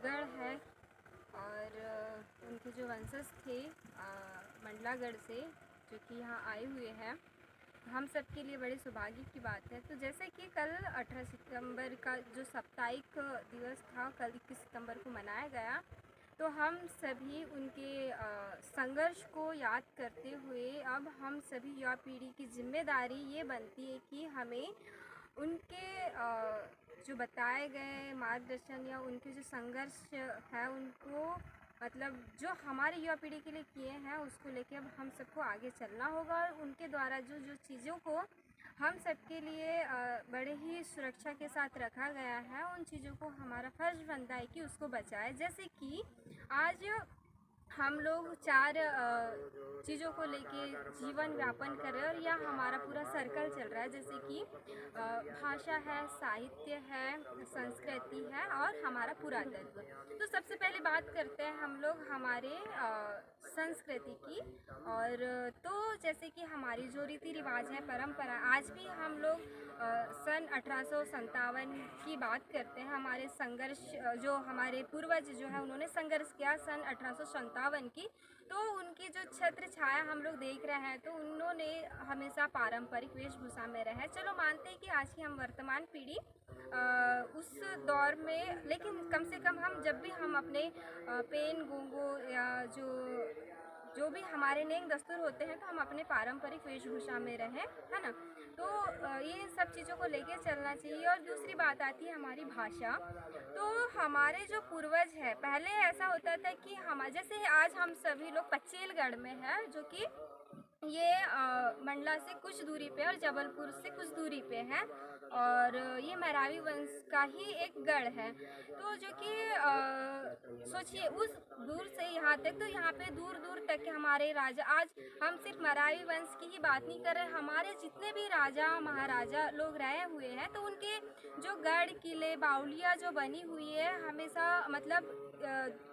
गढ़ है और उनके जो वंशज थे मंडलागढ़ से जो कि यहाँ आए हुए हैं, हम सब के लिए बड़े सौभाग्य की बात है। तो जैसे कि कल 18 सितंबर का जो साप्ताहिक दिवस था, कल 21 सितंबर को मनाया गया, तो हम सभी उनके संघर्ष को याद करते हुए अब हम सभी युवा पीढ़ी की जिम्मेदारी ये बनती है कि हमें उनके जो बताए गए मार्गदर्शन या उनके जो संघर्ष है उनको मतलब जो हमारे युवा पीढ़ी के लिए किए हैं उसको लेके अब हम सबको आगे चलना होगा और उनके द्वारा जो जो चीज़ों को हम सबके लिए बड़े ही सुरक्षा के साथ रखा गया है, उन चीज़ों को हमारा फर्ज बनता है कि उसको बचाए। जैसे कि आज हम लोग 4 चीज़ों को लेके जीवन यापन कर रहे हैं और यह हमारा पूरा सर्कल चल रहा है, जैसे कि भाषा है, साहित्य है, संस्कृति है और हमारा पुरातत्व। तो सबसे पहले बात करते हैं हम लोग हमारे संस्कृति की। और तो जैसे कि हमारी जो रीति रिवाज है, परंपरा, आज भी हम लोग सन 1857 की बात करते हैं। हमारे संघर्ष जो हमारे पूर्वज जो है उन्होंने संघर्ष किया सन 1857 की, तो उनकी जो छत्र छाया हम लोग देख रहे हैं, तो उन्होंने हमेशा पारंपरिक वेशभूषा में रहे। चलो मानते हैं कि आज की हम वर्तमान पीढ़ी उस दौर में, लेकिन कम से कम हम जब भी हम अपने पेन गोंगो या जो भी हमारे नेम दस्तूर होते हैं तो हम अपने पारंपरिक वेशभूषा में रहें, है ना। तो ये सब चीज़ों को लेके चलना चाहिए। और दूसरी बात आती है हमारी भाषा। तो हमारे जो पूर्वज है, पहले ऐसा होता था कि हम जैसे आज हम सभी लोग पचेलगढ़ में हैं, जो कि ये मंडला से कुछ दूरी पे और जबलपुर से कुछ दूरी पे है और ये मरावी वंश का ही एक गढ़ है। तो जो कि सोचिए उस दूर से यहाँ तक, तो यहाँ पे दूर दूर तक के हमारे राजा, आज हम सिर्फ मरावी वंश की ही बात नहीं कर रहे, हमारे जितने भी राजा महाराजा लोग रहे हुए हैं तो उनके जो गढ़ किले बावलियाँ जो बनी हुई है हमेशा मतलब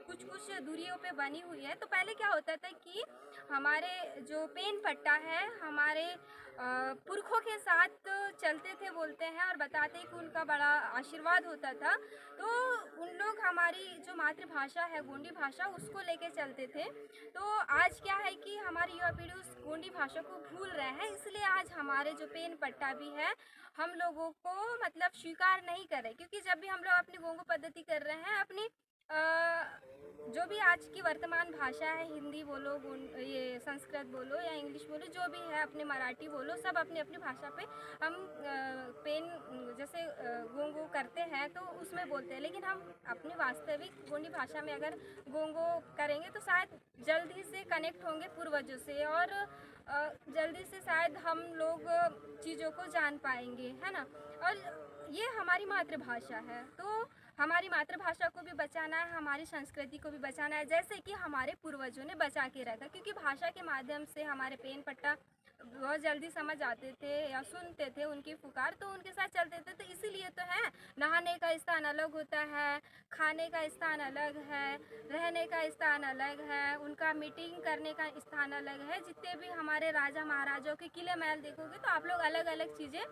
कुछ कुछ दूरियों पे बनी हुई है। तो पहले क्या होता था कि हमारे जो पेन पट्टा है हमारे पुरखों के साथ चलते थे, बोलते हैं और बताते कि उनका बड़ा आशीर्वाद होता था। तो उन लोग हमारी जो मातृभाषा है गोंडी भाषा उसको लेके चलते थे। तो आज क्या है कि हमारी युवा पीढ़ी उस गोंडी भाषा को भूल रहे हैं, इसलिए आज हमारे जो पेन पट्टा भी है हम लोगों को मतलब स्वीकार नहीं कर रहे, क्योंकि जब भी हम लोग अपनी गोंगो पद्धति कर रहे हैं, अपनी जो भी आज की वर्तमान भाषा है, हिंदी बोलो, ये संस्कृत बोलो या इंग्लिश बोलो, जो भी है, अपने मराठी बोलो, सब अपनी अपनी भाषा पे हम पेन जैसे गोंगो करते हैं तो उसमें बोलते हैं। लेकिन हम अपनी वास्तविक गोंडी भाषा में अगर गोंगो करेंगे तो शायद जल्दी से कनेक्ट होंगे पूर्वजों से और जल्दी से शायद हम लोग चीज़ों को जान पाएंगे, है ना। और ये हमारी मातृभाषा है, तो हमारी मातृभाषा को भी बचाना है, हमारी संस्कृति को भी बचाना है, जैसे कि हमारे पूर्वजों ने बचा के रखा। क्योंकि भाषा के माध्यम से हमारे पेन पट्टा बहुत जल्दी समझ आते थे या सुनते थे उनकी पुकार, तो उनके साथ चलते थे। तो इसीलिए तो है, नहाने का स्थान अलग होता है, खाने का स्थान अलग है, रहने का स्थान अलग है, उनका मीटिंग करने का स्थान अलग है। जितने भी हमारे राजा महाराजाओं के किले महल देखोगे तो आप लोग अलग अलग चीज़ें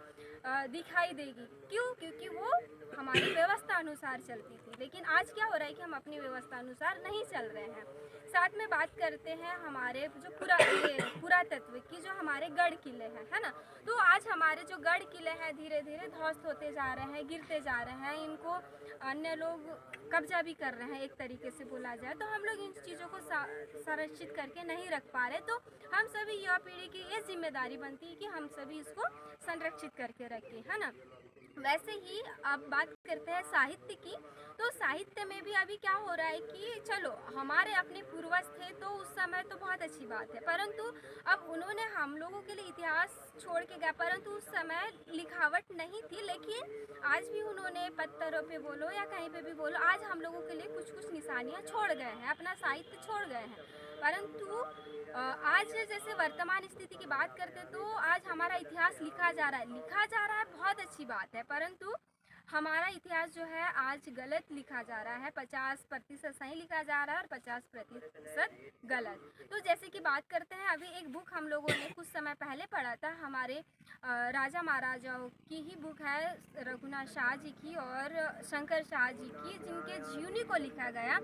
दिखाई देगी। क्यों? क्योंकि वो हमारी व्यवस्था अनुसार चलती थी। लेकिन आज क्या हो रहा है कि हम अपनी व्यवस्था अनुसार नहीं चल रहे हैं। साथ में बात करते हैं हमारे जो पुरातत्व की, जो हमारे गढ़ किले हैं, है ना। तो आज हमारे जो गढ़ किले हैं धीरे धीरे ध्वस्त होते जा रहे हैं, गिरते जा रहे हैं, इनको अन्य लोग कब्जा भी कर रहे हैं एक तरीके से बोला जाए। तो हम लोग इन चीज़ों को संरक्षित करके नहीं रख पा रहे। तो हम सभी युवा पीढ़ी की ये जिम्मेदारी बनती है कि हम सभी इसको संरक्षित करके रखें, है ना। वैसे ही अब बात करते हैं साहित्य की। तो साहित्य में भी अभी क्या हो रहा है कि चलो हमारे अपने पूर्वज थे तो उस समय तो बहुत अच्छी बात है, परंतु अब उन्होंने हम लोगों के लिए इतिहास छोड़ के गया, परंतु उस समय लिखावट नहीं थी। लेकिन आज भी उन्होंने पत्थरों पे बोलो या कहीं पे भी बोलो, आज हम लोगों के लिए कुछ कुछ निशानियाँ छोड़ गए हैं, अपना साहित्य छोड़ गए हैं। परंतु आज जैसे वर्तमान स्थिति की बात करते तो आज हमारा इतिहास लिखा जा रहा है, बहुत अच्छी बात है। परंतु हमारा इतिहास जो है आज गलत लिखा जा रहा है, 50% सही लिखा जा रहा है और 50% गलत। तो जैसे कि बात करते हैं, अभी एक बुक हम लोगों ने कुछ समय पहले पढ़ा था, हमारे राजा महाराजाओं की ही बुक है, रघुनाथ शाह जी की और शंकर शाह जी की, जिनके जीवनी को लिखा गया।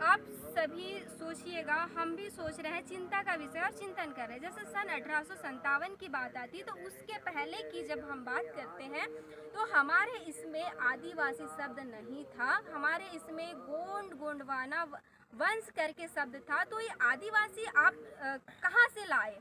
आप सभी सोचिएगा, हम भी सोच रहे हैं, चिंता का विषय और चिंतन कर रहे हैं। जैसे सन 1857 की बात आती है, तो उसके पहले की जब हम बात करते हैं तो हमारे इसमें आदिवासी शब्द नहीं था, हमारे इसमें गोंड गोंडवाना वंश करके शब्द था। तो ये आदिवासी आप कहाँ से लाए?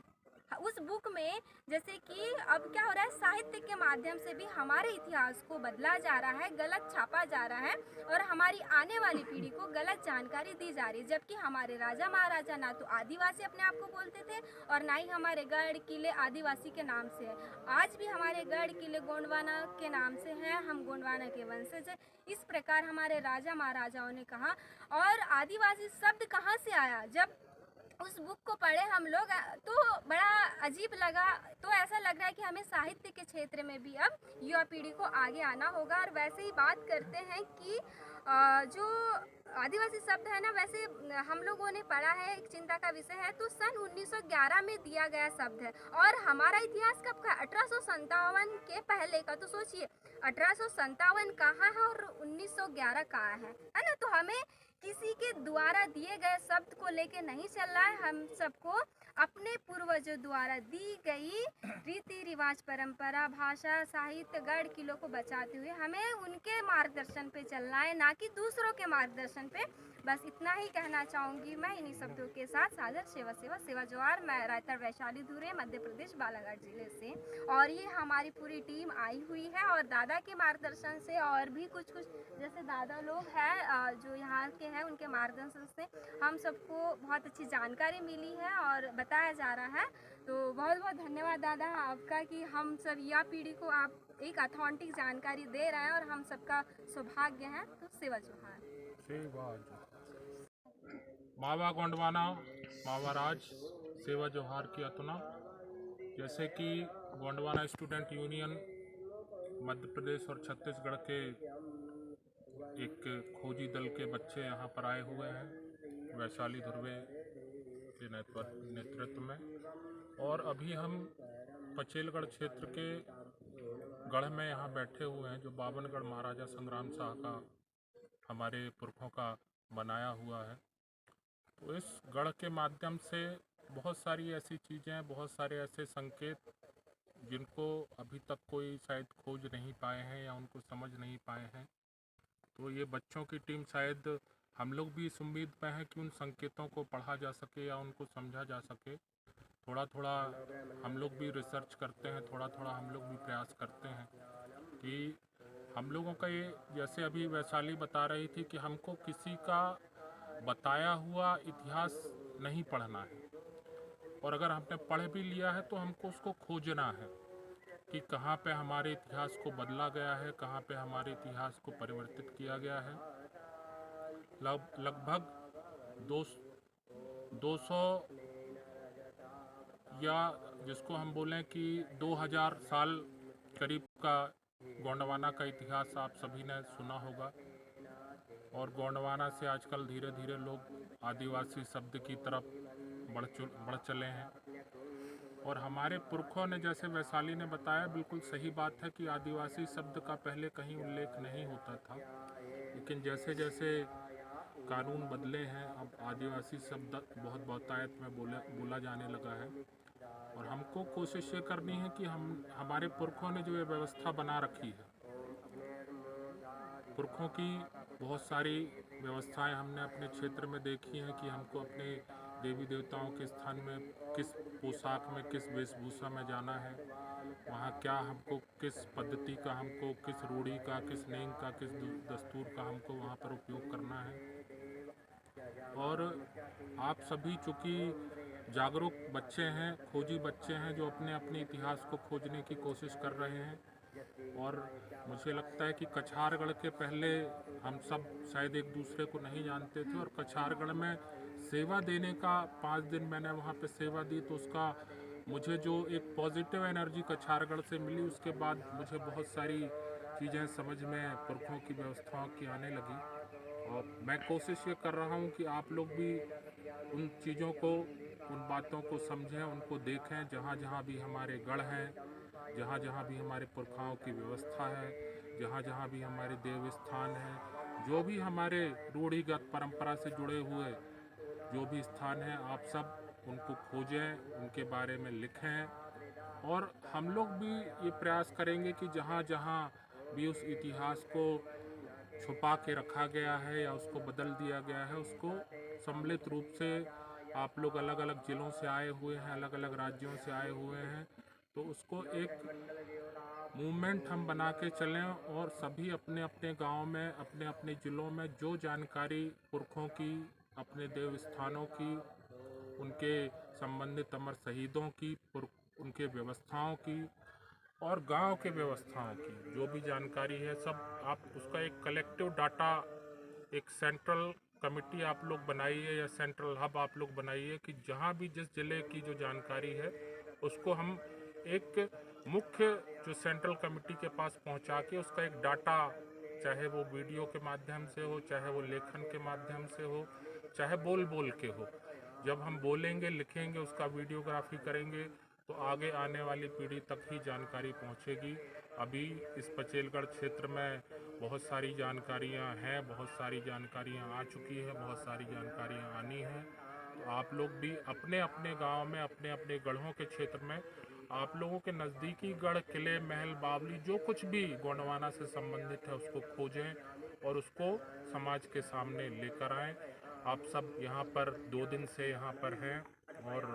उस बुक में जैसे कि अब क्या हो रहा है, साहित्य के माध्यम से भी हमारे इतिहास को बदला जा रहा है, गलत छापा जा रहा है और हमारी आने वाली पीढ़ी को गलत जानकारी दी जा रही है। जबकि हमारे राजा महाराजा ना तो आदिवासी अपने आप को बोलते थे और ना ही हमारे गढ़ किले आदिवासी के नाम से है। आज भी हमारे गढ़ किले गोंडवाना के नाम से हैं, हम गोंडवाना के वंशज हैं। इस प्रकार हमारे राजा महाराजाओं ने कहा। और आदिवासी शब्द कहाँ से आया? जब उस बुक को पढ़े हम लोग तो बड़ा अजीब लगा। तो ऐसा लग रहा है कि हमें साहित्य के क्षेत्र में भी अब युवा पीढ़ी को आगे आना होगा। और वैसे ही बात करते हैं कि जो आदिवासी शब्द है ना, वैसे हम लोगों ने पढ़ा है, एक चिंता का विषय है, तो सन 1911 में दिया गया शब्द है। और हमारा इतिहास कब का? 1857 के पहले का। तो सोचिए 1857 कहाँ है और 1911 कहाँ है ना? तो हमें किसी के द्वारा दिए गए शब्द को लेके नहीं चलना है, हम सबको अपने पूर्वजों द्वारा दी गई रीति रिवाज, परंपरा, भाषा, साहित्य, गढ़ किलों को बचाते हुए हमें उनके मार्गदर्शन पे चलना है, ना कि दूसरों के मार्गदर्शन पे। बस इतना ही कहना चाहूँगी मैं इन्हीं शब्दों के साथ। सादर सेवा सेवा सेवा जोहार। मैं रायता वैशाली धुरे, मध्य प्रदेश, बालाघाट जिले से। और ये हमारी पूरी टीम आई हुई है और दादा के मार्गदर्शन से और भी कुछ जैसे दादा लोग हैं जो यहाँ के हैं, उनके मार्गदर्शन से हम सबको बहुत अच्छी जानकारी मिली है और बताया जा रहा है। तो बहुत बहुत धन्यवाद दादा आपका कि हम सब युवा पीढ़ी को आप एक ऑथेंटिक जानकारी दे रहे हैं और हम सबका सौभाग्य है। तो सेवा जोहार। मावा गोंडवाना मावा राज सेवा जोहार की अतुना। जैसे कि गोंडवाना स्टूडेंट यूनियन मध्य प्रदेश और छत्तीसगढ़ के एक खोजी दल के बच्चे यहाँ पर आए हुए हैं वैशाली धुर्वे के नेतृत्व में। और अभी हम पचेलगढ़ क्षेत्र के गढ़ में यहाँ बैठे हुए हैं, जो बावनगढ़ महाराजा संग्राम शाह का हमारे पुरखों का बनाया हुआ है। तो इस गढ़ के माध्यम से बहुत सारी ऐसी चीज़ें, बहुत सारे ऐसे संकेत जिनको अभी तक कोई शायद खोज नहीं पाए हैं या उनको समझ नहीं पाए हैं। तो ये बच्चों की टीम, शायद हम लोग भी इस उम्मीद पे हैं कि उन संकेतों को पढ़ा जा सके या उनको समझा जा सके। थोड़ा थोड़ा हम लोग भी रिसर्च करते हैं, थोड़ा थोड़ा हम लोग भी प्रयास करते हैं कि हम लोगों का ये, जैसे अभी वैशाली बता रही थी कि हमको किसी का बताया हुआ इतिहास नहीं पढ़ना है, और अगर हमने पढ़ भी लिया है तो हमको उसको खोजना है कि कहाँ पे हमारे इतिहास को बदला गया है, कहाँ पे हमारे इतिहास को परिवर्तित किया गया है। लगभग 200 या जिसको हम बोलें कि 2000 साल करीब का गोंडवाना का इतिहास आप सभी ने सुना होगा। और गोंडवाना से आजकल धीरे धीरे लोग आदिवासी शब्द की तरफ बढ़ चले हैं। और हमारे पुरखों ने, जैसे वैशाली ने बताया, बिल्कुल सही बात है कि आदिवासी शब्द का पहले कहीं उल्लेख नहीं होता था, लेकिन जैसे जैसे कानून बदले हैं अब आदिवासी शब्द बहुत बहुतायत में बोला जाने लगा है। और हमको कोशिश ये करनी है कि हमारे पुरखों ने जो ये व्यवस्था बना रखी है, पुरखों की बहुत सारी व्यवस्थाएं हमने अपने क्षेत्र में देखी हैं कि हमको अपने देवी देवताओं के स्थान में किस पोशाक में, किस वेशभूषा में जाना है, वहाँ क्या हमको, किस पद्धति का हमको, किस रूढ़ी का, किस नेम का, किस दस्तूर का हमको वहाँ पर उपयोग करना है। और आप सभी चूँकि जागरूक बच्चे हैं, खोजी बच्चे हैं, जो अपने अपने इतिहास को खोजने की कोशिश कर रहे हैं। और मुझे लगता है कि कछारगढ़ के पहले हम सब शायद एक दूसरे को नहीं जानते थे, और कछारगढ़ में सेवा देने का 5 दिन मैंने वहाँ पे सेवा दी, तो उसका मुझे जो एक पॉजिटिव एनर्जी कछारगढ़ से मिली, उसके बाद मुझे बहुत सारी चीज़ें समझ में पुरखों की व्यवस्थाओं की आने लगी। और मैं कोशिश ये कर रहा हूँ कि आप लोग भी उन चीज़ों को, उन बातों को समझें, उनको देखें। जहाँ जहाँ भी हमारे गढ़ हैं, जहाँ जहाँ भी हमारे पुरखाओं की व्यवस्था है, जहाँ जहाँ भी हमारे देव स्थान हैं, जो भी हमारे रूढ़िगत परंपरा से जुड़े हुए जो भी स्थान हैं, आप सब उनको खोजें, उनके बारे में लिखें। और हम लोग भी ये प्रयास करेंगे कि जहाँ जहाँ भी उस इतिहास को छुपा के रखा गया है या उसको बदल दिया गया है, उसको सम्मिलित रूप से आप लोग अलग अलग ज़िलों से आए हुए हैं, अलग अलग राज्यों से आए हुए हैं, तो उसको एक मूवमेंट हम बना के चलें और सभी अपने अपने गांव में, अपने अपने ज़िलों में जो जानकारी पुरखों की, अपने देव स्थानों की, उनके संबंधित अमर शहीदों की, उनके व्यवस्थाओं की और गांव के व्यवस्थाओं की जो भी जानकारी है, सब आप उसका एक कलेक्टिव डाटा, एक सेंट्रल कमिटी आप लोग बनाइए या सेंट्रल हब आप लोग बनाइए कि जहां भी जिस ज़िले की जो जानकारी है उसको हम एक मुख्य जो सेंट्रल कमिटी के पास पहुंचा के उसका एक डाटा, चाहे वो वीडियो के माध्यम से हो, चाहे वो लेखन के माध्यम से हो, चाहे बोल बोल के हो, जब हम बोलेंगे, लिखेंगे, उसका वीडियोग्राफी करेंगे तो आगे आने वाली पीढ़ी तक ही जानकारी पहुंचेगी। अभी इस पचेलगढ़ क्षेत्र में बहुत सारी जानकारियां हैं, बहुत सारी जानकारियां आ चुकी है, बहुत सारी जानकारियां आनी हैं। तो आप लोग भी अपने अपने गांव में, अपने अपने गढ़ों के क्षेत्र में, आप लोगों के नज़दीकी गढ़, किले, महल, बावली, जो कुछ भी गोंडवाना से संबंधित है उसको खोजें और उसको समाज के सामने लेकर आएँ। आप सब यहाँ पर 2 दिन से यहाँ पर हैं और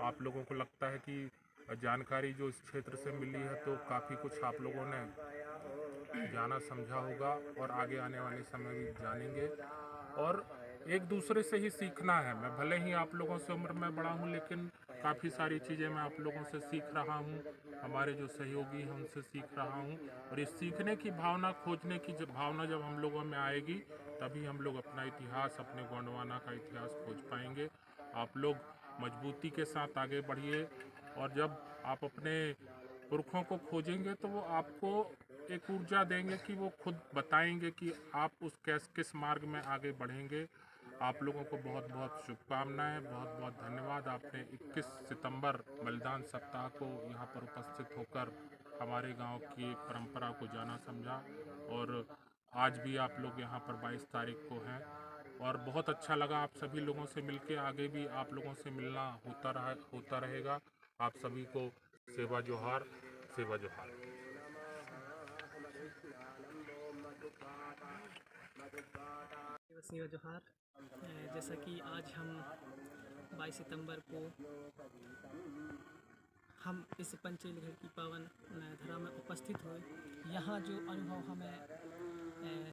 आप लोगों को लगता है कि जानकारी जो इस क्षेत्र से मिली है तो काफ़ी कुछ आप लोगों ने जाना समझा होगा और आगे आने वाले समय भी जानेंगे। और एक दूसरे से ही सीखना है। मैं भले ही आप लोगों से उम्र में बड़ा हूँ, लेकिन काफ़ी सारी चीज़ें मैं आप लोगों से सीख रहा हूँ, हमारे जो सहयोगी हैं उनसे सीख रहा हूँ। और इस सीखने की भावना, खोजने की जब भावना जब हम लोगों में आएगी, तभी हम लोग अपना इतिहास, अपने गोंडवाना का इतिहास खोज पाएंगे। आप लोग मजबूती के साथ आगे बढ़िए और जब आप अपने पुरखों को खोजेंगे तो वो आपको एक ऊर्जा देंगे कि वो खुद बताएंगे कि आप उस किस मार्ग में आगे बढ़ेंगे। आप लोगों को बहुत बहुत शुभकामनाएं, बहुत बहुत धन्यवाद। आपने 21 सितंबर बलिदान सप्ताह को यहाँ पर उपस्थित होकर हमारे गांव की एक परंपरा को जाना समझा और आज भी आप लोग यहाँ पर 22 तारीख को हैं और बहुत अच्छा लगा आप सभी लोगों से मिलके। आगे भी आप लोगों से मिलना होता रहेगा। आप सभी को सेवा जोहार, सेवा जोहार। सेवा जोहार। जैसा कि आज हम 22 सितंबर को हम इस पंचेलगढ़ की पावन धरा में उपस्थित हुए, यहाँ जो अनुभव हमें